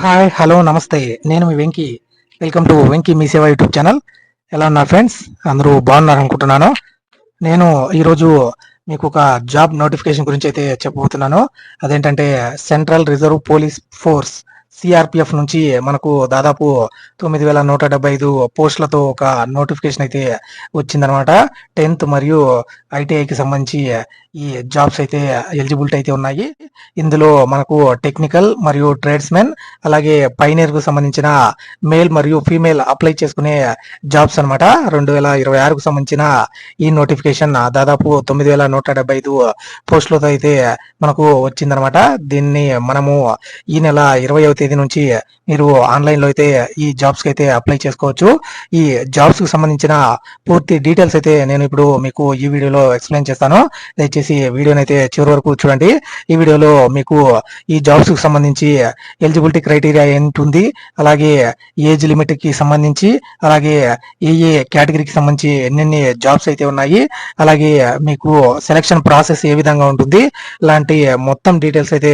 Hi, hello, నమస్తే. నేను మీ Venky. Welcome to Venky మీ సేవ యూట్యూబ్ ఛానల్. ఎలా ఉన్నారు ఫ్రెండ్స్? అందరూ బాగున్నారు అనుకుంటున్నాను. నేను ఈరోజు మీకు ఒక జాబ్ నోటిఫికేషన్ గురించి అయితే చెప్పబోతున్నాను. అదేంటంటే central reserve police force CRPF నుంచి మనకు దాదాపు 9,175 పోస్టులతో ఒక నోటిఫికేషన్ అయితే వచ్చిందనమాట. 10th మరియు ఐటీఐకి సంబంధించి ఈ జాబ్స్ అయితే ఎలిజిబిలిటీ అయితే ఉన్నాయి. ఇందులో మనకు టెక్నికల్ మరియు ట్రేడ్స్మెన్, అలాగే పైనీర్కు సంబంధించిన మేల్ మరియు ఫీమేల్ అప్లై చేసుకునే జాబ్స్ అనమాట. 2026కు సంబంధించిన ఈ నోటిఫికేషన్ దాదాపు 9,175 పోస్టులతో అయితే మనకు వచ్చిందనమాట. దీన్ని మనము ఈ నెల 20వ తేదీ నుంచి మీరు ఆన్లైన్లో అయితే ఈ జాబ్స్కి అయితే అప్లై చేసుకోవచ్చు. ఈ జాబ్స్కి సంబంధించిన పూర్తి డీటెయిల్స్ అయితే నేను ఇప్పుడు మీకు ఈ వీడియోలో ఎక్స్ప్లెయిన్ చేస్తాను. దయచేసి వీడియోని అయితే చివరి వరకు చూడండి. ఈ వీడియోలో మీకు ఈ జాబ్స్కి సంబంధించి ఎలిజిబిలిటీ క్రైటీరియా ఏంటుంది, అలాగే ఏజ్ లిమిట్కి సంబంధించి, అలాగే ఏ కేటగిరీకి సంబంధించి ఎన్నెన్ని జాబ్స్ అయితే ఉన్నాయి, అలాగే మీకు సెలక్షన్ ప్రాసెస్ ఏ విధంగా ఉంటుంది, ఇలాంటి మొత్తం డీటెయిల్స్ అయితే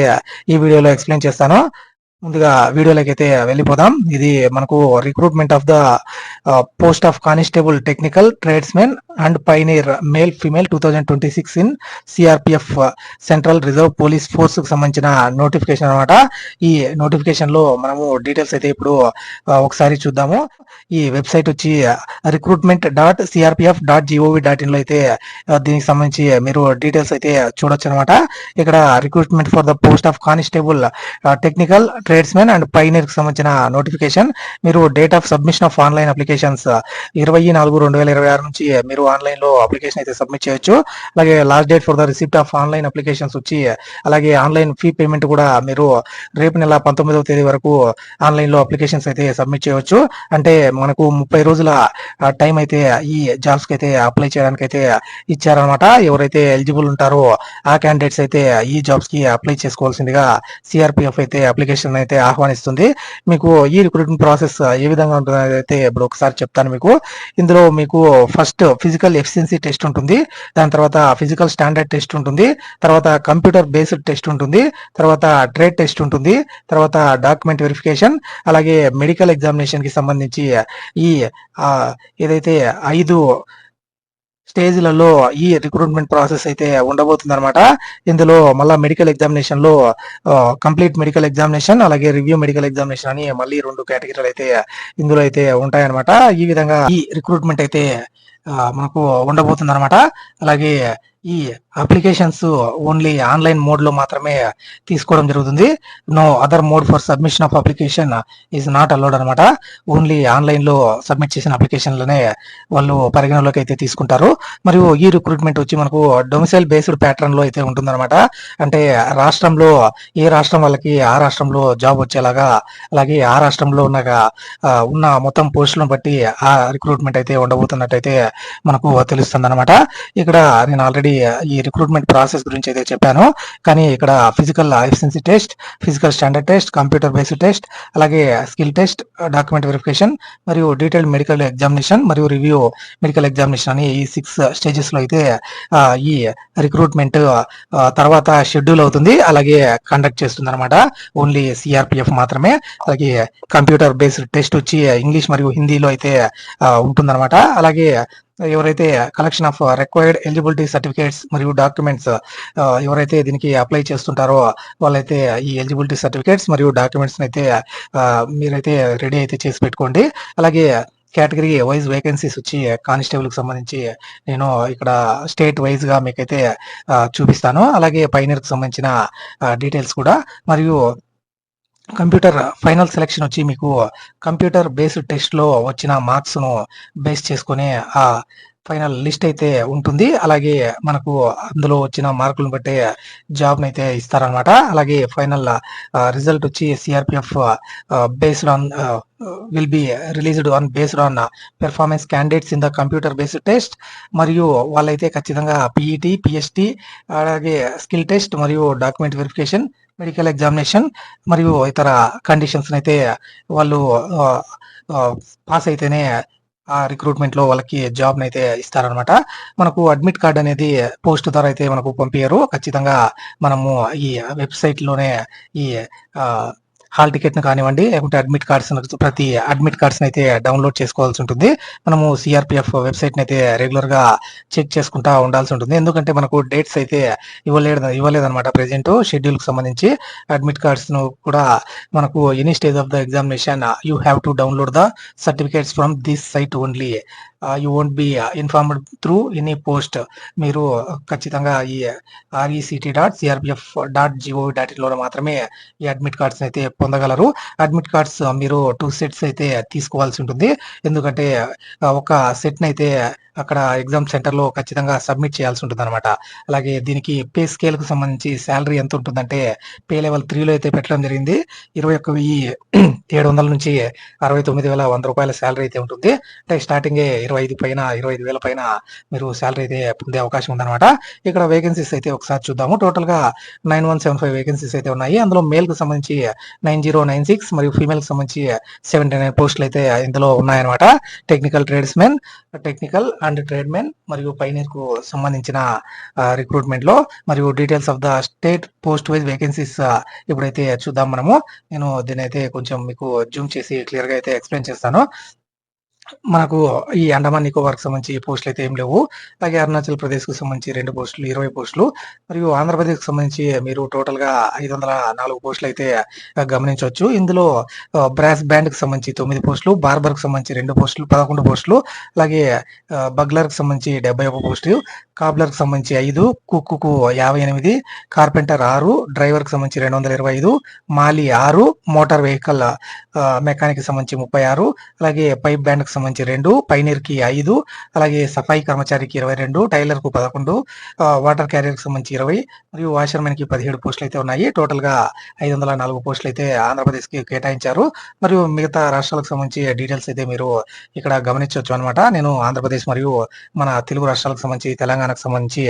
ఈ వీడియోలో ఎక్స్ప్లెయిన్ చేస్తాను. ముందుగా వీడియోలోకి అయితే వెళ్ళిపోదాం. ఇది మనకు recruitment of the post of constable technical tradesmen and pioneer male female 2026 in CRPF central reserve police force కు సంబంధించిన నోటిఫికేషన్ అనమాట. ఈ నోటిఫికేషన్ లో మనము డీటెయిల్స్ అయితే ఇప్పుడు ఒకసారి చూద్దాము. ఈ వెబ్సైట్ వచ్చి recruitment.crpf.gov.in లో అయితే దీనికి సంబంధించి మీరు డీటెయిల్స్ అయితే చూడొచ్చు అనమాట. ఇక్కడ recruitment for the post of constable technical tradesmen and pioneer కి సంబంధించిన నోటిఫికేషన్. మీరు date of submission of online applications 24/2026 నుంచి మీరు ఆన్లైన్ లో అప్లికేషన్ అయితే సబ్మిట్ చేయొచ్చు. అలాగే last date for the receipt of online applications వచ్చి, అలాగే ఆన్లైన్ ఫీ పేమెంట్ కూడా మీరు రేపు నెల 19వ తేదీ వరకు ఆన్లైన్ లో అప్లికేషన్స్ అయితే సబ్మిట్ చేయవచ్చు. అంటే మనకు 30 రోజుల టైం అయితే ఈ జాబ్స్ కి అయితే అప్లై చేయడానికి అయితే ఇచ్చారనమాట. ఎవరైతే ఎలిజిబుల్ ఉంటారో ఆ క్యాండిడేట్స్ అయితే ఈ జాబ్స్ కి అప్లై చేసుకోవాల్సిందిగా సిఆర్పిఎఫ్ అయితే అప్లికేషన్ అయితే ఆహ్వానిస్తుంది. మీకు ఈ రిక్రూట్మెంట్ ప్రాసెస్ ఏ విధంగా ఉంటుంది అయితే ఇప్పుడు ఒకసారి చెప్తాను మీకు. ఇందులో మీకు ఫస్ట్ ఫిజికల్ ఎఫిషియన్సీ టెస్ట్ ఉంటుంది, దాని తర్వాత ఫిజికల్ స్టాండర్డ్ టెస్ట్ ఉంటుంది, తర్వాత కంప్యూటర్ బేస్డ్ టెస్ట్ ఉంటుంది, తర్వాత ట్రేడ్ టెస్ట్ ఉంటుంది, తర్వాత డాక్యుమెంట్ వెరిఫికేషన్, అలాగే మెడికల్ ఎగ్జామినేషన్ కి సంబంధించి ఈ ఏదైతే 5 స్టేజ్లలో ఈ రిక్రూట్మెంట్ ప్రాసెస్ అయితే ఉండబోతుంది అనమాట. ఇందులో మళ్ళీ మెడికల్ ఎగ్జామినేషన్ లో కంప్లీట్ మెడికల్ ఎగ్జామినేషన్, అలాగే రివ్యూ మెడికల్ ఎగ్జామినేషన్ అని మళ్ళీ 2 కేటగిరీలు అయితే ఇందులో అయితే ఉంటాయన్నమాట. ఈ విధంగా ఈ రిక్రూట్మెంట్ అయితే మనకు ఉండబోతుంది అనమాట. అలాగే ఈ అప్లికేషన్స్ ఓన్లీ ఆన్లైన్ మోడ్ లో మాత్రమే తీసుకోవడం జరుగుతుంది. No other mode for submission of application is not allowed అనమాట. ఓన్లీ ఆన్లైన్ లో సబ్మిట్ చేసిన అప్లికేషన్లనే వాళ్ళు పరిగణలోకి అయితే తీసుకుంటారు. మరియు ఈ రిక్రూట్మెంట్ వచ్చి మనకు డొమిసైల్ బేస్డ్ ప్యాటర్న్ లో అయితే ఉంటుందన్నమాట. అంటే రాష్ట్రంలో ఏ రాష్ట్రం వాళ్ళకి ఆ రాష్ట్రంలో జాబ్ వచ్చేలాగా, అలాగే ఆ రాష్ట్రంలో ఉన్న మొత్తం పోస్టులను బట్టి ఆ రిక్రూట్మెంట్ అయితే ఉండబోతున్నట్టయితే మనకు తెలుస్తుంది అనమాట. ఇక్కడ నేను ఆల్రెడీ ఈ రిక్రూట్మెంట్ ప్రాసెస్ గురించి అయితే చెప్పాను, కానీ ఇక్కడ physical efficiency test, physical standard test, computer based test, అలాగే స్కిల్ టెస్ట్, డాక్యుమెంట్ వెరిఫికేషన్, మరియు డీటెయిల్డ్ మెడికల్ ఎగ్జామినేషన్ మరియు రివ్యూ మెడికల్ ఎగ్జామినేషన్ అని ఈ 6 స్టేజెస్ లో అయితే ఈ రిక్రూట్మెంట్ తర్వాత షెడ్యూల్ అవుతుంది, అలాగే కండక్ట్ చేస్తుంది అనమాట. ఓన్లీ సిఆర్పిఎఫ్ మాత్రమే. అలాగే కంప్యూటర్ బేస్డ్ టెస్ట్ వచ్చి ఇంగ్లీష్ మరియు హిందీలో అయితే ఉంటుందన్నమాట. అలాగే ఎవరైతే collection of required eligibility certificates మరియు డాక్యుమెంట్స్ ఎవరైతే దీనికి అప్లై చేస్తుంటారో వాళ్ళైతే ఈ ఎలిజిబిలిటీ సర్టిఫికేట్స్ మరియు డాక్యుమెంట్స్ అయితే మీరైతే రెడీ అయితే చేసి పెట్టుకోండి. అలాగే కేటగిరీ వైజ్ వేకెన్సీస్ వచ్చి కానిస్టేబుల్ కి సంబంధించి నేను ఇక్కడ స్టేట్ వైజ్ గా మీకైతే చూపిస్తాను. అలాగే పైనీర్ కి సంబంధించిన డీటెయిల్స్ కూడా, మరియు కంప్యూటర్ ఫైనల్ సెలెక్షన్ వచ్చి మీకు కంప్యూటర్ బేస్డ్ టెస్ట్ లో వచ్చిన మార్క్స్ ను బేస్ చేసుకుని ఆ ఫైనల్ లిస్ట్ అయితే ఉంటుంది. అలాగే మనకు అందులో వచ్చిన మార్కులను బట్టి జాబ్ అయితే ఇస్తారనమాట. అలాగే ఫైనల్ రిజల్ట్ వచ్చి CRPF based on will be released on based on performance candidates in the computer based test. మరియు వాళ్ళైతే ఖచ్చితంగా పిఈటి, పిఎస్టి, అలాగే స్కిల్ టెస్ట్ మరియు డాక్యుమెంట్ వెరిఫికేషన్, మెడికల్ ఎగ్జామినేషన్ మరియు ఇతర కండిషన్స్ అయితే వాళ్ళు పాస్ అయితేనే ఆ రిక్రూట్మెంట్ లో వాళ్ళకి జాబ్ అయితే ఇస్తారనమాట. మనకు అడ్మిట్ కార్డ్ అనేది పోస్ట్ ద్వారా అయితే మనకు పంపించరు. ఖచ్చితంగా మనము ఈ వెబ్సైట్ లోనే ఈ హాల్ టికెట్ ను కానివ్వండి, లేకుంటే అడ్మిట్ కార్డ్స్, ప్రతి అడ్మిట్ కార్డ్స్ అయితే డౌన్లోడ్ చేసుకోవాల్సి ఉంటుంది. మనము సిఆర్పిఎఫ్ వెబ్సైట్ అయితే రెగ్యులర్ గా చెక్ చేసుకుంటా ఉండాల్సి ఉంటుంది. ఎందుకంటే మనకు డేట్స్ అయితే ఇవ్వలేదన్నమాట. ప్రెసెంట్ షెడ్యూల్ కి సంబంధించి అడ్మిట్ కార్డ్స్ ను కూడా మనకు any stage of the examination you have to download the certificates from this site only. You won't be informed through any post. మీరు ఖచ్చితంగా ఈ rect.crpf.gov.in లో మాత్రమే ఈ అడ్మిట్ కార్డ్స్ అయితే పొందగలరు. అడ్మిట్ కార్డ్స్ మీరు 2 సెట్స్ అయితే తీసుకోవాల్సి ఉంటుంది. ఎందుకంటే ఒక సెట్ అయితే అక్కడ ఎగ్జామ్ సెంటర్ లో ఖచ్చితంగా సబ్మిట్ చేయాల్సి ఉంటుంది అనమాట. అలాగే దీనికి పే స్కేల్ కు సంబంధించి శాలరీ ఎంత ఉంటుందంటే పే లెవెల్ 3 లో అయితే పెట్టడం జరిగింది. 21,700 నుంచి 69,100 రూపాయల శాలరీ అయితే ఉంటుంది. అంటే స్టార్టింగ్ 25,000 పైన మీరు శాలరీ అయితే పొందే అవకాశం ఉందన్నమాట. ఇక్కడ వేకెన్సీస్ అయితే ఒకసారి చూద్దాము. టోటల్ గా 9175 వేకెన్సీస్ అయితే ఉన్నాయి. అందులో మేల్ కు సంబంధించి 9096 మరియు ఫీమేల్ కి సంబంధించి 79 పోస్టులు అయితే ఇందులో ఉన్నాయన్నమాట. Technical tradesmen, technical and tradesmen మరియు పైనీర్ కు సంబంధించిన రిక్రూట్మెంట్ లో మరియు details of the state post wise vacancies ఇప్పుడైతే చూద్దాం మనము. నేను దీని అయితే కొంచెం మీకు జూమ్ చేసి క్లియర్ గా అయితే ఎక్స్ప్లెయిన్ చేస్తాను. మనకు ఈ అండమాన్ నికోబార్ కి సంబంధించి పోస్టులు అయితే ఏం లేవు. అలాగే అరుణాచల్ ప్రదేశ్ కు సంబంధించి 2 పోస్టులు, 20 పోస్టులు, మరియు ఆంధ్రప్రదేశ్ కు సంబంధించి మీరు టోటల్ గా 504 పోస్టులు అయితే గమనించవచ్చు. ఇందులో బ్రాస్ బ్యాండ్ కి సంబంధించి 9 పోస్టులు, బార్బర్ కి సంబంధించి 2 పోస్టులు, 11 పోస్టులు, అలాగే బగ్లర్ కి సంబంధించి 71 పోస్టులు, కాబ్లర్ కి సంబంధించి 5, కుక్కు 58, కార్పెంటర్ 6, డ్రైవర్ కి సంబంధించి 225, మాలి 6, మోటార్ వెహికల్ మెకానిక్ కి సంబంధించి 36, అలాగే పైప్ బ్యాండ్ కి సంబంధించి 2, పైనీర్ కి 5, అలాగే సఫాయి కర్మచారికి 22, టైలర్ కు 11, వాటర్ క్యారియర్ కి సంబంధించి 20 మరియు వాషర్మెన్ కి 17 పోస్టులు అయితే ఉన్నాయి. టోటల్ గా 504 పోస్టులు అయితే ఆంధ్రప్రదేశ్ కి కేటాయించారు. మరియు మిగతా రాష్ట్రాలకు సంబంధించి డీటెయిల్స్ అయితే మీరు ఇక్కడ గమనించవచ్చు అనమాట. నేను ఆంధ్రప్రదేశ్ మరియు మన తెలుగు రాష్ట్రాలకు సంబంధించి, తెలంగాణకు సంబంధించి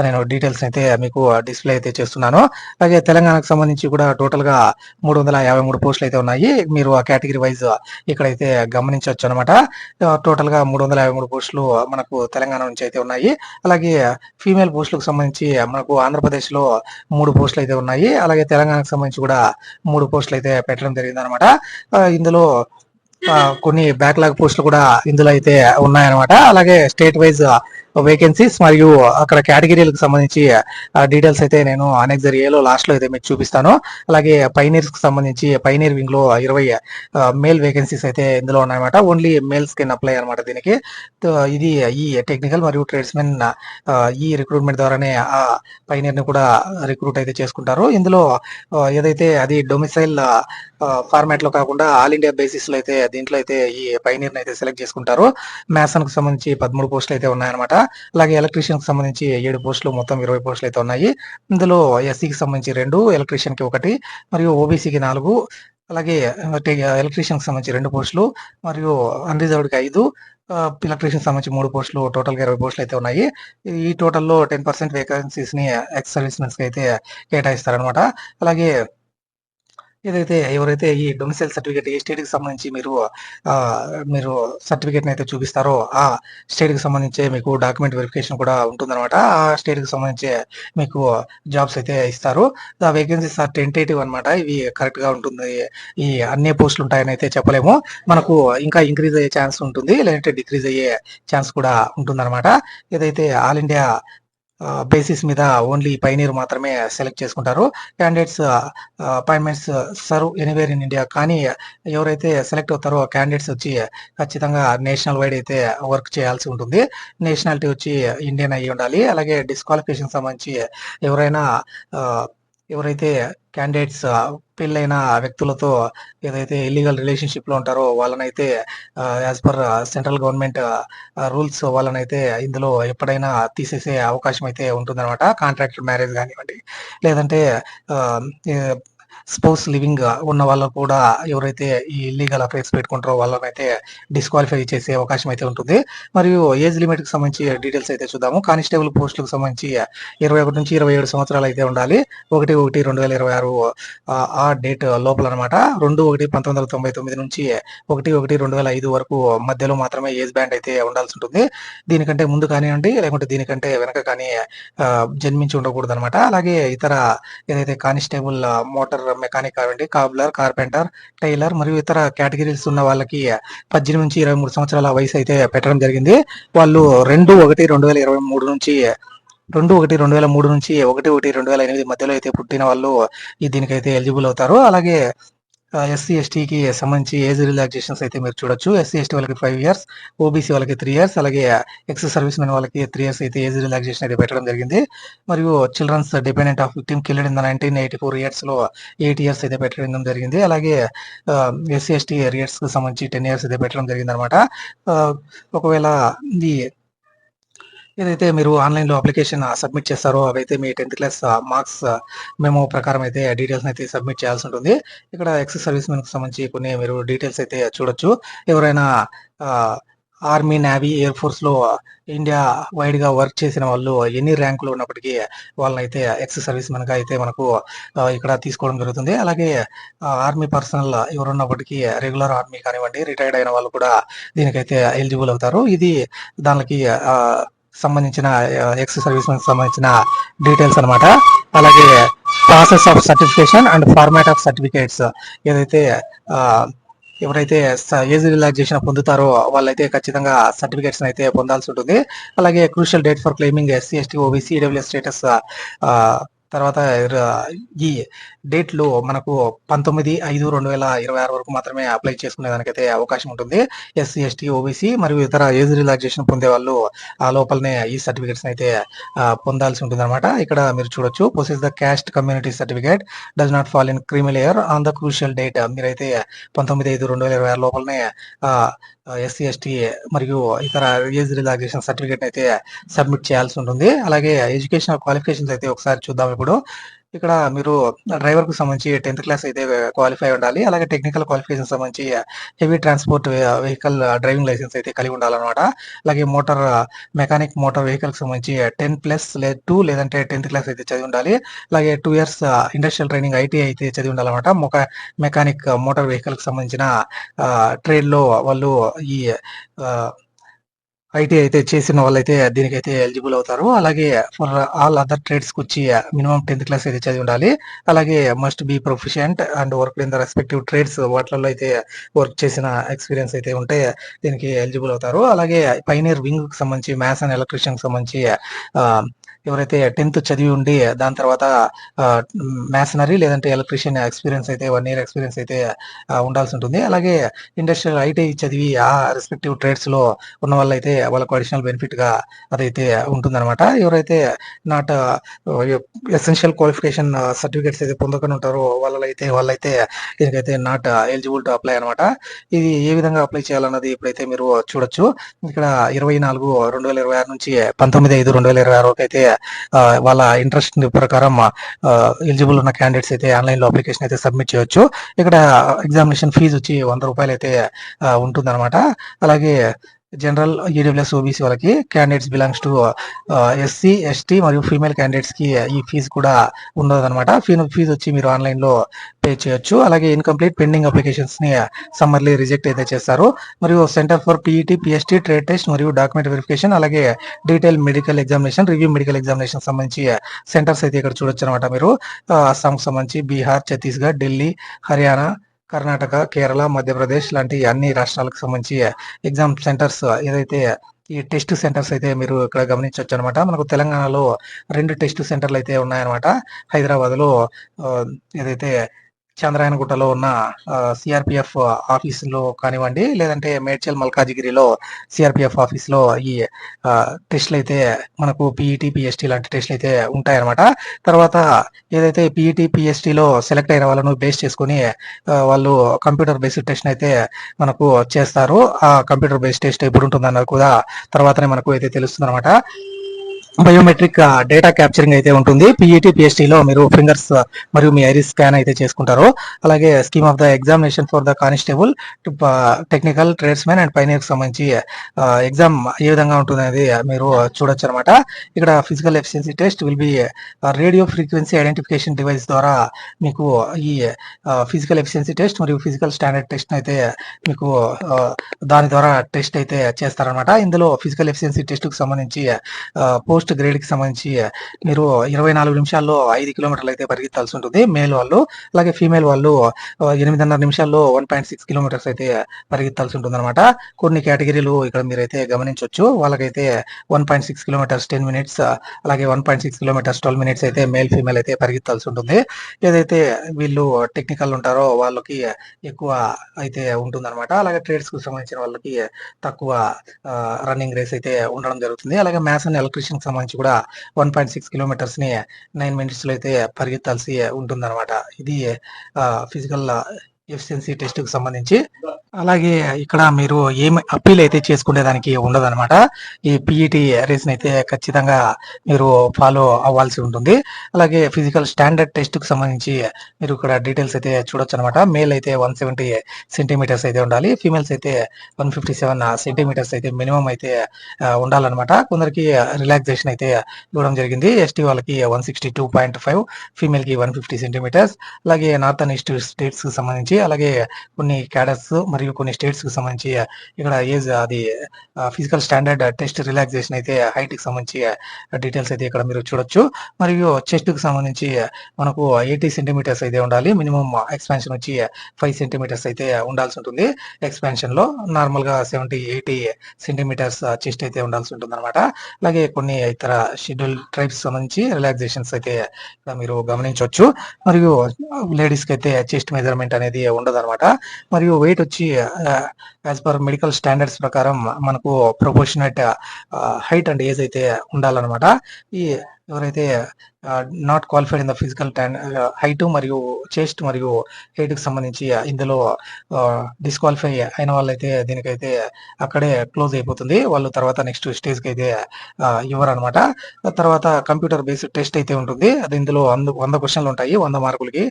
నేను డీటెయిల్స్ అయితే మీకు డిస్ప్లే అయితే చేస్తున్నాను. అలాగే తెలంగాణకు సంబంధించి కూడా టోటల్ గా 353 పోస్టులు అయితే ఉన్నాయి. మీరు ఆ కేటగిరీ వైజ్ ఇక్కడైతే గమనించవచ్చు అనమాట. టోటల్ గా 353 పోస్టులు మనకు తెలంగాణ నుంచి అయితే ఉన్నాయి. అలాగే ఫీమేల్ పోస్టులకు సంబంధించి మనకు ఆంధ్రప్రదేశ్ లో 3 పోస్టులు అయితే ఉన్నాయి. అలాగే తెలంగాణకు సంబంధించి కూడా 3 పోస్టులు అయితే పెట్టడం జరిగింది అనమాట. ఇందులో కొన్ని బ్యాక్లాగ్ పోస్టులు కూడా ఇందులో అయితే ఉన్నాయన్నమాట. అలాగే స్టేట్ వైజ్ వేకెన్సీస్ మరియు అక్కడ కేటగిరీలకు సంబంధించి డీటెయిల్స్ అయితే నేను అనెక్సర్ ఏలో లాస్ట్ లో అయితే మీకు చూపిస్తాను. అలాగే పైనీర్స్ కి సంబంధించి పైనీర్ వింగ్ లో 20 మేల్ వేకెన్సీస్ అయితే ఇందులో ఉన్నాయన్నమాట. ఓన్లీ మేల్స్ కెన్ అప్లై అనమాట దీనికి. ఇది ఈ టెక్నికల్ మరియు ట్రేడ్స్మెన్ ఈ రిక్రూట్మెంట్ ద్వారానే ఆ పైనీర్ ని కూడా రిక్రూట్ అయితే చేసుకుంటారు. ఇందులో ఏదైతే అది డొమిసైల్ ఫార్మాట్ లో కాకుండా ఆల్ ఇండియా బేసిస్ లో అయితే దీంట్లో అయితే ఈ పైనీర్ అయితే సెలెక్ట్ చేసుకుంటారు. మ్యాసన్ కు సంబంధించి 13 పోస్టులు అయితే ఉన్నాయన్నమాట. అలాగే ఎలక్ట్రీషియన్ కి సంబంధించి 7 పోస్టులు, మొత్తం 20 పోస్టులు అయితే ఉన్నాయి. ఇందులో ఎస్సీకి సంబంధించి 2, ఎలక్ట్రీషియన్ కి 1 మరియు ఓబీసీకి 4, అలాగే ఎలక్ట్రీషియన్ కి సంబంధించి 2 పోస్టులు మరియు అన్రిజర్వ్డ్ కి 5, ఎలక్ట్రీషియన్ సంబంధించి 3 పోస్టులు, టోటల్ గా 20 పోస్టులు అయితే ఉన్నాయి. ఈ టోటల్లో 10% వేకెన్సీస్ ని ఎక్స్ సర్వీస్ మెన్స్ కి అయితే కేటాయిస్తారనమాట. అలాగే ఏదైతే ఎవరైతే ఈ డొమిసైల్ సర్టిఫికేట్ ఏ స్టేట్ కి సంబంధించి మీరు సర్టిఫికేట్ అయితే చూపిస్తారో ఆ స్టేట్ కి సంబంధించి మీకు డాక్యుమెంట్ వెరిఫికేషన్ కూడా ఉంటుందన్నమాట. ఆ స్టేట్ కి సంబంధించి మీకు జాబ్స్ అయితే ఇస్తారు. ఆ వేకెన్సీస్ ఆర్ టెంటేటివ్ అనమాట. ఇవి కరెక్ట్ గా ఉంటుంది. ఈ అన్ని పోస్టులు ఉంటాయని అయితే చెప్పలేము. మనకు ఇంకా ఇంక్రీజ్ అయ్యే ఛాన్స్ ఉంటుంది, లేదంటే డిక్రీజ్ అయ్యే ఛాన్స్ కూడా ఉంటుందన్నమాట. ఏదైతే ఆల్ ఇండియా బేసిస్ మీద ఓన్లీ పైనీర్ మాత్రమే సెలెక్ట్ చేసుకుంటారు. Candidates appointments serve anywhere in India. కానీ ఎవరైతే సెలెక్ట్ అవుతారో క్యాండిడేట్స్ వచ్చి ఖచ్చితంగా నేషనల్ వైడ్ అయితే వర్క్ చేయాల్సి ఉంటుంది. నేషనాలిటీ వచ్చి ఇండియన్ అయ్యి ఉండాలి. అలాగే డిస్క్వాలిఫికేషన్ సంబంధించి ఎవరైనా ఎవరైతే క్యాండిడేట్స్ పెళ్ళైన వ్యక్తులతో ఏదైతే ఇల్లీగల్ రిలేషన్షిప్ లో ఉంటారో వాళ్ళనైతే as per central government rules వాళ్ళనైతే ఇందులో ఎప్పుడైనా తీసేసే అవకాశం అయితే ఉంటుందన్నమాట. కాంట్రాక్ట్ మ్యారేజ్ కానివ్వండి, లేదంటే స్పౌస్ లివింగ్ ఉన్న వాళ్ళకు కూడా ఎవరైతే ఈ ఇల్లీగల్ అఫైర్స్ పెట్టుకుంటారో వాళ్ళనైతే డిస్క్వాలిఫై చేసే అవకాశం అయితే ఉంటుంది. మరియు ఏజ్ లిమిట్ కి సంబంధించి డీటెయిల్స్ అయితే చూద్దాము. కానిస్టేబుల్ పోస్టులకు సంబంధించి 21 నుంచి 27 సంవత్సరాలు అయితే ఉండాలి. 1/1/2026 ఆ డేట్ లోపల అనమాట. 2/1/1999 నుంచి 1/1/2005 వరకు మధ్యలో మాత్రమే ఏజ్ బ్యాండ్ అయితే ఉండాల్సి ఉంటుంది. దీనికంటే ముందు కానివ్వండి లేకుంటే దీనికంటే వెనక కానీ జన్మించి ఉండకూడదు అనమాట. అలాగే ఇతర ఏదైతే కానిస్టేబుల్, మోటార్ మెకానిక్ కానివ్వండి, కాబ్లర్, కార్పెంటర్, టైలర్ మరియు ఇతర కేటగిరీస్ ఉన్న వాళ్ళకి 18 నుంచి 23 సంవత్సరాల వయసు అయితే పెట్టడం జరిగింది. వాళ్ళు 2/1/2023 నుంచి 2/1/2003 నుంచి 1/1/2008 మధ్యలో అయితే పుట్టిన వాళ్ళు దీనికైతే ఎలిజిబుల్ అవుతారు. అలాగే ఎస్సీ ఎస్టీకి సంబంధించి ఏజ్ రిలాక్సేషన్స్ అయితే మీరు చూడొచ్చు. ఎస్సీ ఎస్టీ వాళ్ళకి 5 years, ఓబీసీ వాళ్ళకి 3 years, అలాగే ఎక్స్ సర్వీస్ మెన్ వాళ్ళకి 3 years అయితే ఏజ్ రిలాక్సేషన్ అయితే పెట్టడం జరిగింది. మరియు children's dependent of victim killed in the 1984 years లో 8 years అయితే పెట్టడం జరిగింది. అలాగే ఎస్సీ ఎస్టీ రియర్స్ కు సంబంధించి 10 years అయితే పెట్టడం జరిగింది అనమాట. ఒకవేళ ఈ ఏదైతే మీరు ఆన్లైన్లో అప్లికేషన్ సబ్మిట్ చేస్తారో అవైతే మీ 10th క్లాస్ మార్క్స్ మెమో ప్రకారం అయితే డీటెయిల్స్ అయితే సబ్మిట్ చేయాల్సి ఉంటుంది. ఇక్కడ ఎక్స్ సర్వీస్ మెన్ కి సంబంధించి కొన్ని మీరు డీటెయిల్స్ అయితే చూడొచ్చు. ఎవరైనా ఆర్మీ, నేవీ, ఎయిర్ ఫోర్స్ లో ఇండియా వైడ్ గా వర్క్ చేసిన వాళ్ళు ఎన్ని ర్యాంకులు ఉన్నప్పటికీ వాళ్ళనైతే ఎక్స్ సర్వీస్ మెన్ గా అయితే మనకు ఇక్కడ తీసుకోవడం జరుగుతుంది. అలాగే ఆర్మీ పర్సనల్ ఎవరున్నప్పటికీ రెగ్యులర్ ఆర్మీ కానివ్వండి, రిటైర్డ్ అయిన వాళ్ళు కూడా దీనికైతే ఎలిజిబుల్ అవుతారు. ఇది దానికి సంబంధించిన ఎక్స్ సర్వీస్ మెన్ సంబంధించిన డీటెయిల్స్ అనమాట. అలాగే process of certification and format of certificates ఏదైతే ఎవరైతే ఏజ్ రిలాక్సేషన్ పొందుతారో వాళ్ళైతే ఖచ్చితంగా సర్టిఫికేట్స్ అయితే పొందాల్సి ఉంటుంది. అలాగే crucial date for claiming SC ST OBC EWS status తర్వాత ఈ డేట్లు మనకు 19/5/2026 వరకు మాత్రమే అప్లై చేసుకునే దానికైతే అవకాశం ఉంటుంది. ఎస్సీ ఎస్టీ ఓబీసీ మరియు ఇతర ఏజ్ రిలాక్సేషన్ పొందే వాళ్ళు ఆ లోపలనే ఈ సర్టిఫికేట్స్ అయితే పొందాల్సి ఉంటుంది అనమాట. ఇక్కడ మీరు చూడొచ్చు, possess the cast community certificate does not fall in criminal year on the crucial date. మీరైతే 19/5/2026 లోపలనే ఎస్సీ ఎస్టీ మరియు ఇతర ఏజ్ రిలాక్సేషన్ సర్టిఫికేట్ అయితే సబ్మిట్ చేయాల్సి ఉంటుంది. అలాగే ఎడ్యుకేషనల్ క్వాలిఫికేషన్స్ అయితే ఒకసారి చూద్దాం. ఇప్పుడు ఇక్కడ మీరు డ్రైవర్ కు సంబంధించి 10th క్లాస్ అయితే క్వాలిఫై ఉండాలి. అలాగే టెక్నికల్ క్వాలిఫికేషన్ సంబంధించి heavy transport vehicle driving licence అయితే కలిగి ఉండాలన్నమాట. అలాగే మోటార్ మెకానిక్ మోటార్ వెహికల్ కి సంబంధించి 10+2 లేదంటే 10th క్లాస్ అయితే చదివి ఉండాలి. అలాగే 2 years ఇండస్ట్రియల్ ట్రైనింగ్ ఐటీ అయితే చదివి ఉండాలన్నమాట. మెకానిక్ మోటార్ వెహికల్ కి సంబంధించిన ట్రేడ్ లో వాళ్ళు ఈ ఐటీ అయితే చేసిన వాళ్ళైతే దీనికైతే ఎలిజిబుల్ అవుతారు. అలాగే ఫర్ ఆల్ అదర్ ట్రేడ్స్ కి వచ్చి మినిమం 10th క్లాస్ అయితే చదివి ఉండాలి. అలాగే must be proficient and work in the respective trades, వాటిలలో అయితే వర్క్ చేసిన ఎక్స్పీరియన్స్ అయితే ఉంటే దీనికి ఎలిజిబుల్ అవుతారు. అలాగే పైనీర్ వింగ్ కి సంబంధించి మ్యాథ్స్ అండ్ ఎలక్ట్రీషియన్ కి సంబంధించి ఎవరైతే 10th చదివి ఉండి దాని తర్వాత మ్యాసనరీ లేదంటే ఎలక్ట్రీషియన్ ఎక్స్పీరియన్స్ అయితే 1 year ఎక్స్పీరియన్స్ అయితే ఉండాల్సి ఉంటుంది. అలాగే ఇండస్ట్రియల్ ఐటీ చదివి ఆ రెస్పెక్టివ్ ట్రేడ్స్ లో ఉన్న వాళ్ళైతే వాళ్ళకు అడిషనల్ బెనిఫిట్ గా అదైతే ఉంటుందన్నమాట. ఎవరైతే నాట్ ఎసెన్షియల్ క్వాలిఫికేషన్ సర్టిఫికేట్స్ అయితే పొందకుండా ఉంటారో వాళ్ళైతే దీనికైతే నాట్ ఎలిజిబుల్ టు అప్లై అనమాట. ఇది ఏ విధంగా అప్లై చేయాలన్నది ఇప్పుడైతే మీరు చూడొచ్చు. ఇక్కడ 24/2026 నుంచి 19/5/2026 వరకు అయితే వాళ్ళ ఇంట్రెస్ట్ ప్రకారం ఎలిజిబుల్ ఉన్న క్యాండిడేట్స్ అయితే ఆన్లైన్ లో అప్లికేషన్ అయితే సబ్మిట్ చేయొచ్చు. ఇక్కడ ఎగ్జామినేషన్ ఫీజు వచ్చి 100 రూపాయలు అయితే ఉంటుంది అనమాట. అలాగే జనరల్, ఈడబ్ల్యూఎస్, ఓబీసీ వాళ్ళకి candidates belongs to SC ST మరియు ఫీమేల్ క్యాండిడేట్స్ కి ఈ ఫీజు కూడా ఉండదన్నమాట. ఫీజు వచ్చి మీరు ఆన్లైన్ లో పే చేయొచ్చు. అలాగే ఇన్కంప్లీట్ పెండింగ్ అప్లికేషన్స్ ని సమ్మర్లీ రిజెక్ట్ అయితే చేస్తారు. మరియు centre for PET, PST, trade test మరియు డాక్యుమెంట్ వెరిఫికేషన్, అలాగే detail medical examination, review medical examination సంబంధించి సెంటర్స్ అయితే ఇక్కడ చూడొచ్చు అనమాట. మీరు అస్సాంకి సంబంధించి బీహార్, ఛత్తీస్గఢ్, ఢిల్లీ, హర్యానా, కర్ణాటక, కేరళ, మధ్యప్రదేశ్ లాంటి అన్ని రాష్ట్రాలకు సంబంధించి ఎగ్జామ్ సెంటర్స్ ఏదైతే ఈ టెస్ట్ సెంటర్స్ అయితే మీరు ఇక్కడ గమనించవచ్చు అనమాట. మనకు తెలంగాణలో 2 టెస్ట్ సెంటర్లు అయితే ఉన్నాయన్నమాట. హైదరాబాద్ లో ఏదైతే చంద్రాయనగుట్టలో ఉన్న సిఆర్పిఎఫ్ ఆఫీస్ లో కానివ్వండి, లేదంటే మేడ్చల్ మల్కాజిగిరిలో సిఆర్పిఎఫ్ ఆఫీస్ లో ఈ టెస్ట్లు అయితే మనకు పీఈటీ, పిఎస్టీ లాంటి టెస్ట్లు అయితే ఉంటాయన్నమాట. తర్వాత ఏదైతే పీఈటీ, పిఎస్టీలో సెలెక్ట్ అయిన వాళ్ళను బేస్ చేసుకుని వాళ్ళు కంప్యూటర్ బేస్డ్ టెస్ట్ అయితే మనకు చేస్తారు. ఆ కంప్యూటర్ బేస్డ్ టెస్ట్ ఎప్పుడు ఉంటుందన్నది కూడా తర్వాతనే మనకు అయితే తెలుస్తుంది అనమాట. బయోమెట్రిక్ డేటా క్యాప్చరింగ్ అయితే ఉంటుంది. పీఈటీ, పీఎస్టీలో మీరు ఫింగర్స్ మరియు మీ ఐరిస్ స్కాన్ అయితే చేసుకుంటారు. అలాగే scheme of the examination for the constable, technical, tradesmen and pioneer సంబంధించి ఎగ్జామ్ ఏ విధంగా ఉంటుంది అనేది మీరు చూడొచ్చు అనమాట. ఇక్కడ physical efficiency test will be radio frequency identification device ద్వారా మీకు ఈ ఫిజికల్ ఎఫిషియన్సీ టెస్ట్ మరియు ఫిజికల్ స్టాండర్డ్ టెస్ట్ అయితే మీకు దాని ద్వారా టెస్ట్ అయితే చేస్తారనమాట. ఇందులో ఫిజికల్ ఎఫిషియన్సీ టెస్ట్ కు సంబంధించి పోస్ట్ గ్రేడ్ కి సంబంధించి మీరు 24 నిమిషాల్లో 5 కిలోమీటర్లు అయితే పరిగెత్తాల్సి ఉంటుంది మేల్ వాళ్ళు. అలాగే ఫీమేల్ వాళ్ళు 8.5 నిమిషాల్లో 1.6 కిలోమీటర్స్ అయితే పరిగెత్తాల్సి ఉంటుంది అనమాట. కొన్ని కేటగిరీలు ఇక్కడ మీరైతే గమనించవచ్చు. వాళ్ళకైతే 1.6 కిలోమీటర్స్ 10 మినిట్స్, అలాగే 1.6 కిలోమీటర్స్ 12 మినిట్స్ అయితే మేల్ ఫీమేల్ అయితే పరిగెత్తాల్సి ఉంటుంది. ఏదైతే వీళ్ళు టెక్నికల్ ఉంటారో వాళ్ళకి ఎక్కువ అయితే ఉంటుందన్నమాట. అలాగే ట్రేడ్స్ కు సంబంధించిన వాళ్ళకి తక్కువ రన్నింగ్ రేస్ అయితే ఉండడం జరుగుతుంది. అలాగే మ్యాథ్స్ అండ్ ఎలక్ట్రిషియన్ సంబంధించి కూడా 1.6 కిలోమీటర్స్ ని 9 మినిట్స్ లో అయితే పరిగెత్తాల్సి ఉంటుందన్నమాట. ఇది ఫిజికల్ ఎఫిషియన్సీ టెస్ట్ కు సంబంధించి. అలాగే ఇక్కడ మీరు ఏమి అప్పీల్ అయితే చేసుకునే దానికి ఉండదన్నమాట. ఈ పీఈటీ రేస్ అయితే ఖచ్చితంగా మీరు ఫాలో అవ్వాల్సి ఉంటుంది. అలాగే ఫిజికల్ స్టాండర్డ్ టెస్ట్ కు సంబంధించి మీరు ఇక్కడ డీటెయిల్స్ అయితే చూడొచ్చు అనమాట. మేల్ అయితే 170 సెంటీమీటర్స్ అయితే ఉండాలి. ఫీమేల్స్ అయితే 157 సెంటీమీటర్స్ అయితే మినిమం అయితే ఉండాలన్నమాట. కొందరికి రిలాక్సేషన్ అయితే ఇవ్వడం జరిగింది. ఎస్టీ వాళ్ళకి 162.5, ఫీమేల్ కి 150 సెంటీమీటర్స్. అలాగే నార్థన్ ఈస్ట్ స్టేట్స్ కి సంబంధించి, అలాగే కొన్ని క్యాడర్స్ మరియు కొన్ని స్టేట్స్ కి సంబంధించి ఇక్కడ ఏజ్ అది ఫిజికల్ స్టాండర్డ్ టెస్ట్ రిలాక్సేషన్ అయితే హైట్ కి సంబంధించి డీటెయిల్స్ అయితే ఇక్కడ మీరు చూడొచ్చు. మరియు చెస్ట్ కి సంబంధించి మనకు 80 సెంటీమీటర్స్ అయితే ఉండాలి. మినిమం ఎక్స్పాన్షన్ వచ్చి 5 సెంటీమీటర్స్ అయితే ఉండాల్సి ఉంటుంది. ఎక్స్పాన్షన్ లో నార్మల్ గా 70-80 సెంటీమీటర్స్ చెస్ట్ అయితే ఉండాల్సి ఉంటుంది అనమాట. అలాగే కొన్ని ఇతర షెడ్యూల్ ట్రైబ్స్ సంబంధించి రిలాక్సేషన్స్ అయితే మీరు గమనించవచ్చు. మరియు లేడీస్ కి అయితే చెస్ట్ మెజర్మెంట్ అనేది ఉండదు అనమాట. మరియు వెయిట్ వచ్చి యాజ్ పర్ మెడికల్ స్టాండర్డ్స్ ప్రకారం మనకు ప్రొపోర్షనేట్ హైట్ అండ్ ఏజ్ అయితే ఉండాలన్నమాట. ఈ ఎవరైతే not qualified in the physical height మరియు చెస్ట్ మరియు హైట్ కి సంబంధించి ఇందులో డిస్క్వాలిఫై అయిన వాళ్ళైతే దీనికైతే అక్కడే క్లోజ్ అయిపోతుంది. వాళ్ళు తర్వాత నెక్స్ట్ స్టేజ్ కి అయితే ఇవ్వరు అనమాట. తర్వాత కంప్యూటర్ బేస్డ్ టెస్ట్ అయితే ఉంటుంది. అది ఇందులో 100 క్వశ్చన్లు ఉంటాయి 100 మార్కులకి.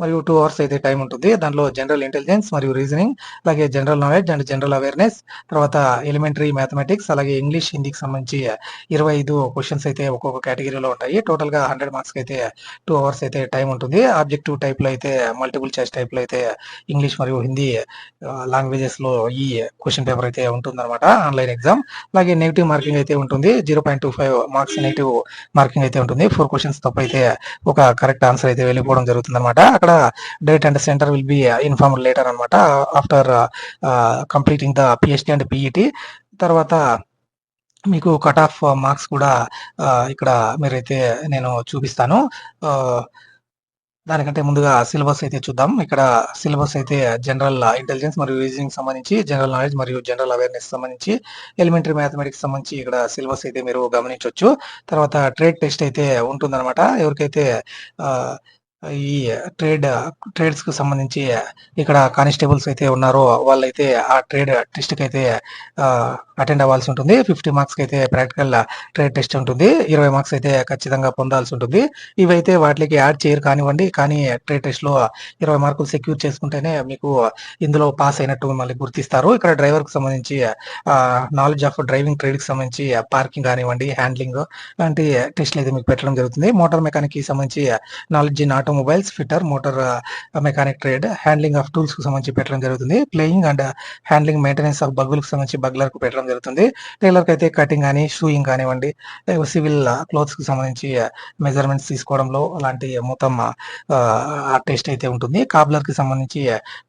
మరియు 2 అవర్స్ అయితే టైం ఉంటుంది. దాంట్లో జనరల్ ఇంటెలిజెన్స్ మరియు రీజనింగ్, అలాగే general knowledge and general awareness, తర్వాత ఎలిమెంటరీ మ్యాథమెటిక్స్, అలాగే ఇంగ్లీష్, హిందీకి సంబంధించి 25 క్వశ్చన్స్ అయితే ఒక్కొక్క కేటగిరీలో ఉంటాయి. టోటల్ గా 100 మార్క్స్ కి అయితే 2 అవర్స్ అయితే టైం ఉంటుంది. ఆబ్జెక్టివ్ టైప్ లో అయితే మల్టిపుల్ చాయిస్ టైప్ లో అయితే ఇంగ్లీష్ మరియు హిందీ లాంగ్వేజెస్ లో ఈ క్వశ్చన్ పేపర్ అయితే ఉంటుంది అనమాట ఆన్లైన్ ఎగ్జామ్. అలాగే నెగిటివ్ మార్కింగ్ అయితే ఉంటుంది. 0.25 మార్క్స్ నెగిటివ్ మార్కింగ్ అయితే ఉంటుంది. 4 క్వశ్చన్స్ తప్ప అయితే ఒక కరెక్ట్ ఆన్సర్ అయితే వెళ్ళిపోవడం జరుగుతుంది అనమాట. అక్కడ date and centre will be informed later అనమాట after completing the PhD and PET. తర్వాత మీకు కట్ ఆఫ్ మార్క్స్ కూడా ఇక్కడ మీరైతే నేను చూపిస్తాను. దానికంటే ముందుగా సిలబస్ అయితే చూద్దాం. ఇక్కడ సిలబస్ అయితే జనరల్ ఇంటెలిజెన్స్ మరియు రీజనింగ్ సంబంధించి, జనరల్ నాలెడ్జ్ మరియు జనరల్ అవేర్నెస్ సంబంధించి, ఎలిమెంటరీ మ్యాథమెటిక్స్ సంబంధించి ఇక్కడ సిలబస్ అయితే మీరు గమనించవచ్చు. తర్వాత ట్రేడ్ టెస్ట్ అయితే ఉంటుందన్నమాట. ఎవరికైతే ఈ ట్రేడ్స్ కు సంబంధించి ఇక్కడ కానిస్టేబుల్స్ అయితే ఉన్నారో వాళ్ళైతే ఆ ట్రేడ్ టెస్ట్ కి అయితే అటెండ్ అవ్వాల్సి ఉంటుంది. 50 మార్క్స్ కి అయితే ప్రాక్టికల్ ట్రేడ్ టెస్ట్ ఉంటుంది. 20 మార్క్స్ అయితే ఖచ్చితంగా పొందాల్సి ఉంటుంది. ఇవైతే వాటికి యాడ్ చేయరు కానివ్వండి. కానీ ట్రేడ్ టెస్ట్ లో 20 మార్కులు సెక్యూర్ చేసుకుంటేనే మీకు ఇందులో పాస్ అయినట్టు మళ్ళీ గుర్తిస్తారు. ఇక్కడ డ్రైవర్ కు సంబంధించి నాలెడ్జ్ ఆఫ్ డ్రైవింగ్ ట్రేడ్ కి సంబంధించి పార్కింగ్ కానివ్వండి, హ్యాండ్లింగ్ లాంటి టెస్ట్లు అయితే మీకు పెట్టడం జరుగుతుంది. మోటార్ మెకానిక్ కి సంబంధించి knowledge in automobiles, fitter, motor mechanic trade, handling of tools కు సంబంధించి పెట్టడం జరుగుతుంది. Playing and handling maintenance of బగ్గులకు సంబంధించి బగ్లర్ కు పెట్టడం జరుగుతుంది. టైలర్ కి అయితే కటింగ్ కానీ, షూయింగ్ కానివ్వండి, సివిల్ క్లోత్స్ కు సంబంధించి మెజర్మెంట్స్ తీసుకోవడంలో అలాంటి మొత్తం ఆ టెస్ట్ అయితే ఉంటుంది. కాబ్లర్ కి సంబంధించి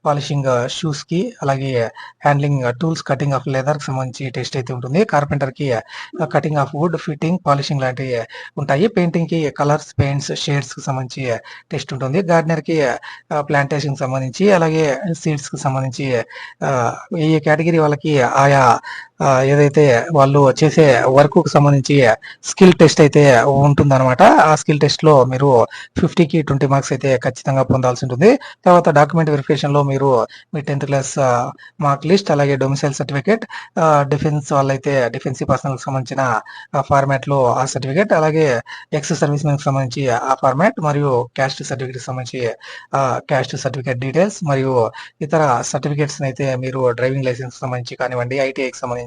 పాలిషింగ్ షూస్ కి, అలాగే handling tools, cutting of leather కి సంబంధించి టెస్ట్ అయితే ఉంటుంది. కార్పెంటర్ కి cutting of would, fitting, polishing లాంటివి ఉంటాయి. పెయింటింగ్ కి కలర్స్, పెయింట్స్, షేడ్స్ కి సంబంధించి టెస్ట్ ఉంటుంది. గార్డెనర్ కి ప్లాంటేషన్ సంబంధించి, అలాగే సీడ్స్ కి సంబంధించి ఏ కేటగిరీ వాళ్ళకి ఆయా ఏదైతే వాళ్ళు చేసే వర్క్ కు సంబంధించి స్కిల్ టెస్ట్ అయితే ఉంటుందన్నమాట. ఆ స్కిల్ టెస్ట్ లో మీరు 50కి 20 మార్క్స్ అయితే ఖచ్చితంగా పొందాల్సి ఉంటుంది. తర్వాత డాక్యుమెంట్ వెరిఫికేషన్ లో మీరు మీ 10th క్లాస్ మార్క్ లిస్ట్, అలాగే డొమిసైల్ సర్టిఫికేట్, డిఫెన్స్ వాళ్ళైతే డిఫెన్సివ్ పర్సనల్ సంబంధించిన ఫార్మాట్ లో ఆ సర్టిఫికేట్, అలాగే ఎక్స్ సర్వీస్ మెన్ సంబంధించి ఆ ఫార్మాట్, మరియు క్యాస్ట్ సర్టిఫికేట్ సంబంధించి క్యాస్ట్ సర్టిఫికేట్ డీటెయిల్స్, మరియు ఇతర సర్టిఫికేట్స్ అయితే మీరు డ్రైవింగ్ లైసెన్స్ సంబంధించి కానివ్వండి, ఐటీఐకి సంబంధించి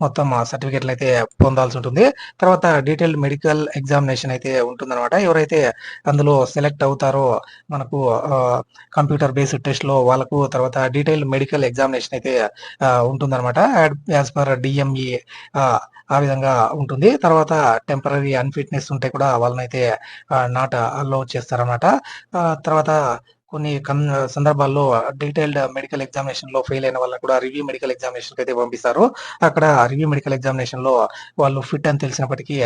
మొత్తం సర్టిఫికేట్లు అయితే పొందాల్సి ఉంటుంది. తర్వాత డీటెయిల్డ్ మెడికల్ ఎగ్జామినేషన్ అయితే ఉంటుందన్నమాట. ఎవరైతే అందులో సెలెక్ట్ అవుతారో మనకు కంప్యూటర్ బేస్డ్ టెస్ట్ లో వాళ్ళకు తర్వాత డీటెయిల్డ్ మెడికల్ ఎగ్జామినేషన్ అయితే ఉంటుందన్నమాట. యాజ్ పర్ డిఎంఈ ఆ విధంగా ఉంటుంది. తర్వాత టెంపరరీ అన్ఫిట్నెస్ ఉంటే కూడా వాళ్ళనైతే నాట్ అలో చేస్తారన్నమాట. తర్వాత కొన్ని సందర్భాల్లో డీటెయిల్డ్ మెడికల్ ఎగ్జామినేషన్ లో ఫెయిల్ అయిన వాళ్ళని కూడా రివ్యూ మెడికల్ ఎగ్జామినేషన్ అయితే పంపిస్తారు. అక్కడ రివ్యూ మెడికల్ ఎగ్జామినేషన్ లో వాళ్ళు ఫిట్ అని తెలిసినప్పటికీ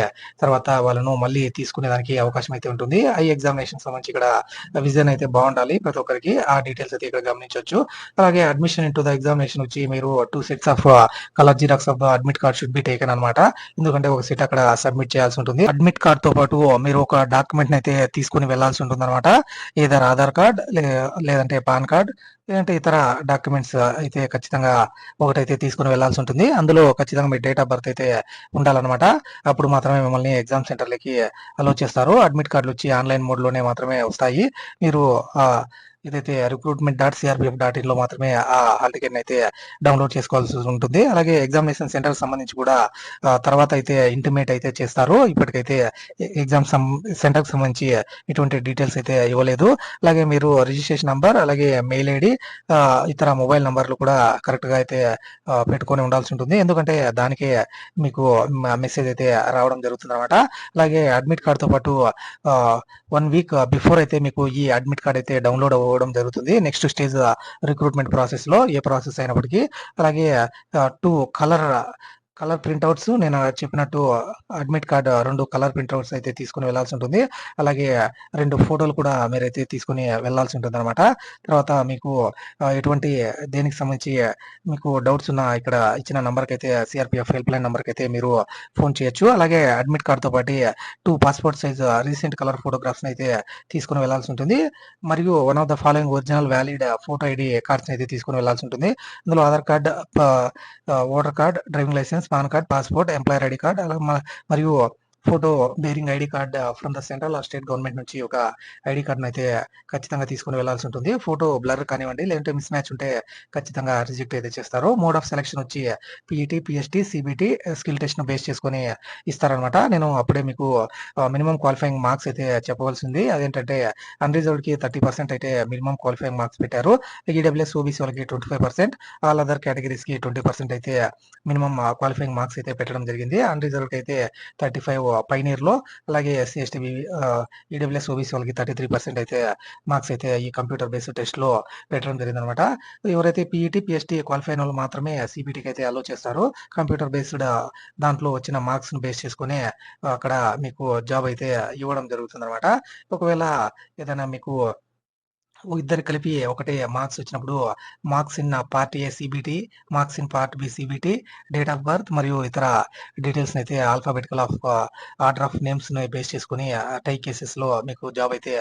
తర్వాత వాళ్ళను మళ్ళీ తీసుకునే దానికి అవకాశం అయితే ఉంటుంది. ఐ ఎగ్జామినేషన్ సంబంధించి ఇక్కడ విజన్ అయితే బాగుండాలి ప్రతి ఒక్కరికి. ఆ డీటెయిల్స్ అయితే ఇక్కడ గమనించవచ్చు. అలాగే అడ్మిషన్ ఇంటూ ద ఎగ్జామినేషన్ వచ్చి మీరు 2 sets of colour xerox of the admit card should be taken అనమాట. ఎందుకంటే ఒక సెట్ అక్కడ సబ్మిట్ చేయాల్సి ఉంటుంది. అడ్మిట్ కార్డ్ తో పాటు మీరు ఒక డాక్యుమెంట్ అయితే తీసుకుని వెళ్లాల్సి ఉంటుంది అనమాట. ఏదర్ ఆధార్ కార్డ్, లేదంటే పాన్ కార్డ్, లేదంటే ఇతర డాక్యుమెంట్స్ అయితే ఖచ్చితంగా ఒకటైతే తీసుకుని వెళ్లాల్సి ఉంటుంది. అందులో ఖచ్చితంగా మీ డేట్ ఆఫ్ బర్త్ అయితే ఉండాలన్నమాట. అప్పుడు మాత్రమే మిమ్మల్ని ఎగ్జామ్ సెంటర్లకి అలో చేస్తారు. అడ్మిట్ కార్డులు వచ్చి ఆన్లైన్ మోడ్ లోనే మాత్రమే వస్తాయి. మీరు ఏదైతే recruitment.crpf.in లో మాత్రమే ఆ హాల్ టికెట్ అయితే డౌన్లోడ్ చేసుకోవాల్సి ఉంటుంది. అలాగే ఎగ్జామినేషన్ సెంటర్ సంబంధించి కూడా తర్వాత అయితే ఇంటిమేట్ అయితే చేస్తారు. ఇప్పటికైతే ఎగ్జామ్ సెంటర్ కి సంబంధించి ఇటువంటి డీటెయిల్స్ అయితే ఇవ్వలేదు. అలాగే మీరు రిజిస్ట్రేషన్ నంబర్, అలాగే మెయిల్ ఐడి, ఇతర మొబైల్ నంబర్లు కూడా కరెక్ట్ గా అయితే పెట్టుకొని ఉండాల్సి ఉంటుంది. ఎందుకంటే దానికే మీకు మెసేజ్ అయితే రావడం జరుగుతుంది అనమాట. అలాగే అడ్మిట్ కార్డ్ తో పాటు 1 వీక్ బిఫోర్ అయితే మీకు ఈ అడ్మిట్ కార్డ్ అయితే డౌన్లోడ్ అవ్వడం జరుగుతుంది. నెక్స్ట్ స్టేజ్ రిక్రూట్మెంట్ ప్రాసెస్ లో ఏ ప్రాసెస్ అయినప్పటికీ. అలాగే 2 కలర్ ప్రింట్అవుట్స్, నేను చెప్పినట్టు అడ్మిట్ కార్డ్ 2 కలర్ ప్రింట్అవుట్స్ అయితే తీసుకుని వెళ్లాల్సి ఉంటుంది. అలాగే 2 ఫోటోలు కూడా మీరైతే తీసుకుని వెళ్లాల్సి ఉంటుంది అనమాట. తర్వాత మీకు ఎటువంటి దేనికి సంబంధించి మీకు డౌట్స్ ఉన్నా ఇక్కడ ఇచ్చిన నంబర్కి అయితే సిఆర్పిఎఫ్ హెల్ప్ లైన్ నంబర్కి అయితే మీరు ఫోన్ చేయొచ్చు. అలాగే అడ్మిట్ కార్డ్ తో పాటు 2 passport size recent colour photographs అయితే తీసుకుని వెళ్లాల్సి ఉంటుంది. మరియు one of the following original valid photo ID cards అయితే తీసుకుని వెళ్లాల్సి ఉంటుంది. అందులో Aadhaar card, voter card, driving licence, PAN card, passport, employer ID card, మరియు photo bearing ID card from the central or state government నుంచి ఒక ఐడి కార్డ్ అయితే ఖచ్చితంగా తీసుకుని వెళ్లాల్సి ఉంటుంది. ఫోటో బ్లర్ కానివ్వండి, లేదంటే మిస్ మ్యాచ్ ఉంటే ఖచ్చితంగా రిజెక్ట్ అయితే చేస్తారు. మోడ్ ఆఫ్ సెలక్షన్ వచ్చి PET, PST, CBT skill test ను బేస్ చేసుకుని ఇస్తారనమాట. నేను అప్పుడే మీకు మినిమం క్వాలిఫైయింగ్ మార్క్స్ అయితే చెప్పవలసింది. అదేంటంటే అన్రిజర్వ్డ్ కి 30% అయితే మినిమం క్వాలిఫైయింగ్ మార్క్స్ పెట్టారు. ఈడబ్ల్యూఎస్, ఓబీసీ వాళ్ళకి 25%, ఆల్ అదర్ కేటగిరీస్ కి 20% అయితే మినిమం క్వాలిఫైయింగ్ మార్క్స్ అయితే పెట్టడం జరిగింది. అన్రిజర్వ్డ్ అయితే 35 పైనీర్ లో, అలాగే ఎస్సీ ఎస్టీ ఈడబ్ల్యూఎస్, ఓబీసీ వాళ్ళకి 33% అయితే మార్క్స్ అయితే ఈ కంప్యూటర్ బేస్డ్ టెస్ట్ లో పెట్టడం జరిగింది అనమాట. ఎవరైతే పీఈటీ, పిఎస్టీ క్వాలిఫై అయిన వాళ్ళు మాత్రమే సిబిటికి అయితే అలో చేస్తారు. కంప్యూటర్ బేస్డ్ దాంట్లో వచ్చిన మార్క్స్ ను బేస్ చేసుకుని అక్కడ మీకు జాబ్ అయితే ఇవ్వడం జరుగుతుంది అనమాట. ఒకవేళ ఏదైనా మీకు ఇద్దరు కలిపి ఒకటే మార్క్స్ వచ్చినప్పుడు marks in part A CBT, marks in part B CBT, date of birth మరియు ఇతర డీటెయిల్స్ అయితే alphabetical of order of names ని బేస్ చేసుకుని టై కేసెస్ లో మీకు జాబ్ అయితే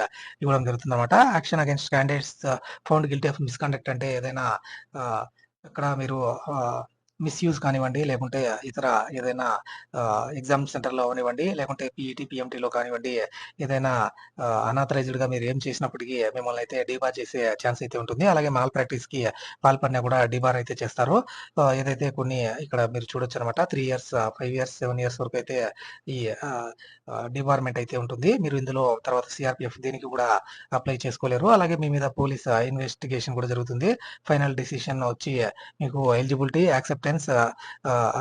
ఇవ్వడం జరుగుతుంది అనమాట. Action against candidates found guilty of misconduct అంటే ఏదైనా అక్కడ మీరు మిస్యూజ్ కానివ్వండి, లేకుంటే ఇతర ఏదైనా ఎగ్జామ్ సెంటర్లో అవనివ్వండి, లేకుంటే పీఈటీ, పిఎంటీలో కానివ్వండి, ఏదైనా అనాథరైజ్డ్ గా మీరు ఏం చేసినప్పటికీ మిమ్మల్ని అయితే డిబార్ చేసే ఛాన్స్ అయితే ఉంటుంది. అలాగే మాల్ ప్రాక్టీస్ కి పాల్పడినా కూడా డిబార్ అయితే చేస్తారు. ఏదైతే కొన్ని ఇక్కడ మీరు చూడొచ్చు అనమాట. 3 ఇయర్స్, 5 ఇయర్స్, 7 ఇయర్స్ వరకు అయితే ఈ డిబార్మెంట్ అయితే ఉంటుంది. మీరు ఇందులో తర్వాత సిఆర్పిఎఫ్ దీనికి కూడా అప్లై చేసుకోలేరు. అలాగే మీ మీద పోలీస్ ఇన్వెస్టిగేషన్ కూడా జరుగుతుంది. ఫైనల్ డిసిషన్ వచ్చి మీకు eligibility, acceptance,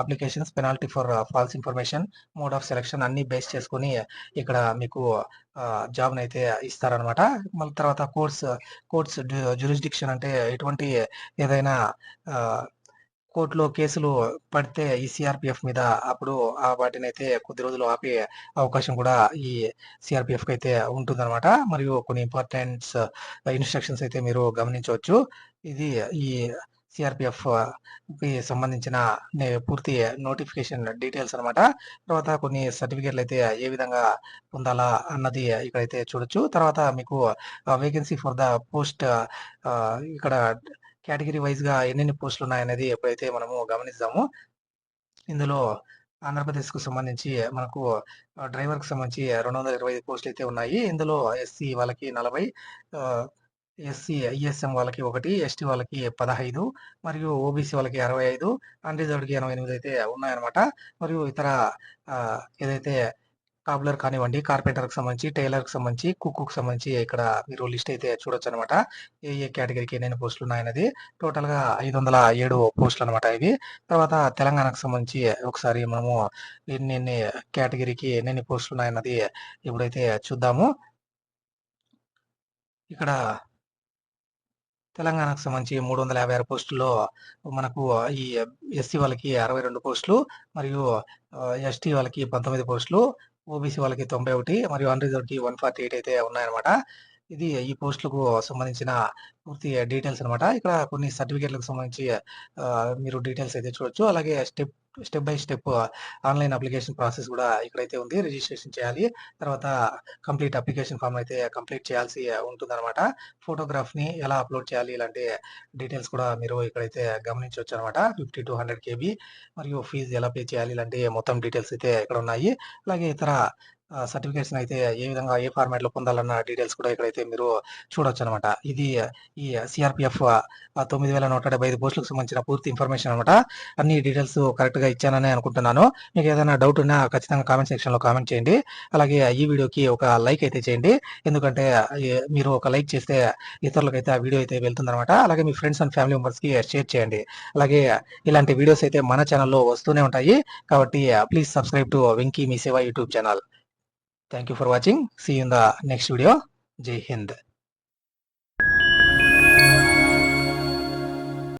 applications, penalty for false information, mode of selection అన్ని బేస్ చేసుకుని ఇక్కడ మీకు జాబ్ అయితే ఇస్తారనమాట. మళ్ళీ తర్వాత కోర్ట్స్ జ్యూరిస్డిక్షన్ అంటే ఎటువంటి ఏదైనా కోర్టులో కేసులు పడితే ఈ సిఆర్పిఎఫ్ మీద అప్పుడు వాటిని అయితే కొద్ది రోజులు ఆపే అవకాశం కూడా ఈ సిఆర్పిఎఫ్ కి అయితే ఉంటుందన్నమాట. మరియు కొన్ని ఇంపార్టెంట్ ఇన్స్ట్రక్షన్స్ అయితే మీరు గమనించవచ్చు. ఇది ఈ సిఆర్పిఎఫ్ కి సంబంధించిన పూర్తి నోటిఫికేషన్ డీటెయిల్స్ అనమాట. తర్వాత కొన్ని సర్టిఫికేట్లు అయితే ఏ విధంగా పొందాలా అన్నది ఇక్కడైతే చూడొచ్చు. తర్వాత మీకు వేకెన్సీ ఫర్ ద పోస్ట్ ఇక్కడ కేటగిరీ వైజ్ గా ఎన్నెన్ని పోస్టులు ఉన్నాయనేది ఎప్పుడైతే మనము గమనిస్తాము. ఇందులో ఆంధ్రప్రదేశ్కు సంబంధించి మనకు డ్రైవర్కి సంబంధించి 225 పోస్టులు అయితే ఉన్నాయి. ఇందులో ఎస్సీ వాళ్ళకి 40, ఎస్సీ ఐఎస్ఎం వాళ్ళకి 1, ఎస్టీ వాళ్ళకి 15 మరియు ఓబీసీ వాళ్ళకి 65, అన్రిజర్వ్డ్కి 88 అయితే ఉన్నాయన్నమాట. మరియు ఇతర ఏదైతే కాబ్లర్ కానివ్వండి, కార్పెంటర్కి సంబంధించి, టైలర్కి సంబంధించి, కుక్కు సంబంధించి ఇక్కడ మీరు లిస్ట్ అయితే చూడొచ్చు అనమాట. ఏ కేటగిరీకి ఎన్నెన్ని పోస్టులు ఉన్నాయనేది. టోటల్గా 507 పోస్టులు అనమాట ఇవి. తర్వాత తెలంగాణకు సంబంధించి ఒకసారి మనము ఎన్ని కేటగిరీకి ఎన్నెన్ని పోస్టులు ఉన్నాయన్నది ఇప్పుడైతే చూద్దాము. ఇక్కడ తెలంగాణకు సంబంధించి 356 పోస్టుల్లో మనకు ఈ ఎస్సీ వాళ్ళకి 62 పోస్టులు మరియు ఎస్టీ వాళ్ళకి 19 పోస్టులు, ఓబీసీ వాళ్ళకి 91 మరియు అన్రిజర్వ్డ్కి 148 అయితే ఉన్నాయన్నమాట. ఇది ఈ పోస్టులకు సంబంధించిన పూర్తి డీటెయిల్స్ అనమాట. ఇక్కడ కొన్ని సర్టిఫికేట్లకు సంబంధించి మీరు డీటెయిల్స్ అయితే చూడొచ్చు. అలాగే step by step online application process కూడా ఇక్కడైతే ఉంది. రిజిస్ట్రేషన్ చేయాలి, తర్వాత కంప్లీట్ అప్లికేషన్ ఫామ్ అయితే కంప్లీట్ చేయాల్సి ఉంటుందన్నమాట. ఫోటోగ్రాఫ్ని ఎలా అప్లోడ్ చేయాలి ఇలాంటి డీటెయిల్స్ కూడా మీరు ఇక్కడైతే గమనించవచ్చు అనమాట. 50 to 100 KB మరియు ఫీజు ఎలా పే చేయాలి ఇలాంటి మొత్తం డీటెయిల్స్ అయితే ఇక్కడ ఉన్నాయి. అలాగే ఇతర సర్టిఫికేట్స్ అయితే ఏ విధంగా ఏ ఫార్మాట్ లో పొందాలన్న డీటెయిల్స్ కూడా ఇక్కడైతే మీరు చూడొచ్చు అనమాట. ఇది ఈ సిఆర్పిఎఫ్ 9175 పోస్టులకు సంబంధించిన పూర్తి ఇన్ఫర్మేషన్ అనమాట. అన్ని డీటెయిల్స్ కరెక్ట్ గా ఇచ్చానని అనుకుంటున్నాను. మీకు ఏదైనా డౌట్ ఉన్నా ఖచ్చితంగా కామెంట్ సెక్షన్ లో కామెంట్ చేయండి. అలాగే ఈ వీడియోకి ఒక లైక్ అయితే చేయండి, ఎందుకంటే మీరు ఒక లైక్ చేస్తే ఇతరులకైతే ఆ వీడియో అయితే వెళ్తుందన్నమాట. అలాగే మీ ఫ్రెండ్స్ అండ్ ఫ్యామిలీ మెంబర్స్ కి షేర్ చేయండి. అలాగే ఇలాంటి వీడియోస్ అయితే మన ఛానల్లో వస్తూనే ఉంటాయి, కాబట్టి ప్లీజ్ సబ్స్క్రైబ్ టు వెంకీ మీ సేవ YouTube channel. Thank you for watching. See you in the next video. Jai Hind.